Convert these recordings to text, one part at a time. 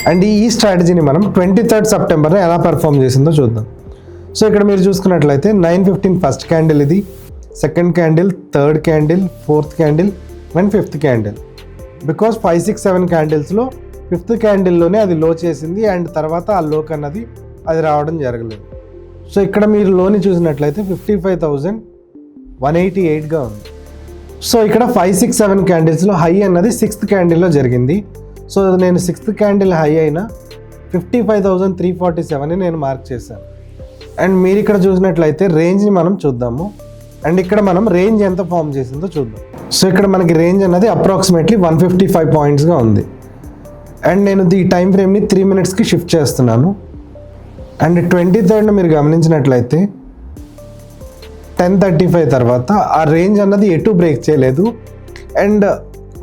And ఈ స్ట్రాటజీని మనం 23rd సెప్టెంబర్న ఎలా పెర్ఫామ్ చేసిందో చూద్దాం. సో ఇక్కడ మీరు చూసుకున్నట్లయితే 9:15 ఫస్ట్ క్యాండిల్, ఇది second candle, third candle, fourth candle and fifth candle. Because 5, 6, 7 క్యాండిల్స్లో ఫిఫ్త్ క్యాండిల్లోనే అది లో చేసింది అండ్ తర్వాత ఆ లోక్ అన్నది అది రావడం జరగలేదు. సో ఇక్కడ మీరు లోని చూసినట్లయితే 55,188గా ఉంది. సో ఇక్కడ 5, 6, 7 క్యాండిల్స్లో హై అన్నది సిక్స్త్ క్యాండిల్లో జరిగింది. సో నేను సిక్స్త్ క్యాండిల్ హై అయిన 55,347ని నేను మార్క్ చేశాను. అండ్ మీరు ఇక్కడ చూసినట్లయితే రేంజ్ని మనం చూద్దాము. అండ్ ఇక్కడ మనం రేంజ్ ఎంత ఫామ్ చేసిందో చూద్దాం. సో ఇక్కడ మనకి రేంజ్ అన్నది అప్రాక్సిమేట్లీ 155 పాయింట్స్గా ఉంది. అండ్ నేను ఈ టైం ఫ్రేమ్ని 3 మినిట్స్కి షిఫ్ట్ చేస్తున్నాను. అండ్ 23rd మీరు గమనించినట్లయితే 10:35 తర్వాత ఆ రేంజ్ అన్నది ఎటు బ్రేక్ చేయలేదు అండ్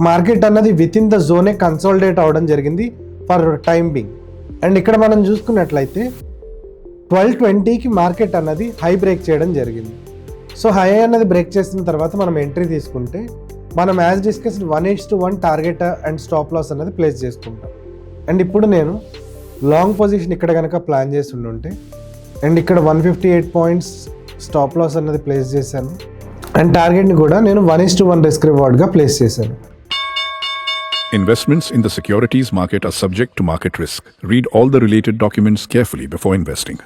మార్కెట్ అన్నది విత్ ఇన్ ద జోనే కన్సాలిడేట్ అవ్వడం జరిగింది ఫర్ టైం బింగ్. అండ్ ఇక్కడ మనం చూసుకున్నట్లయితే 12:20కి మార్కెట్ అన్నది హై బ్రేక్ చేయడం జరిగింది. సో హై అన్నది బ్రేక్ చేసిన తర్వాత మనం ఎంట్రీ తీసుకుంటే మనం as discussed 1:1 target and stop loss అన్నది ప్లేస్ చేసుకుంటాం. అండ్ ఇప్పుడు నేను లాంగ్ పొజిషన్ ఇక్కడ కనుక ప్లాన్ చేసి ఉంటే అండ్ ఇక్కడ 158 పాయింట్స్ స్టాప్ లాస్ అన్నది ప్లేస్ చేశాను అండ్ టార్గెట్ని కూడా నేను 1:1 రిస్క్ రివార్డ్గా ప్లేస్ చేశాను. Investments in the securities market are subject to market risk. Read all the related documents carefully before investing.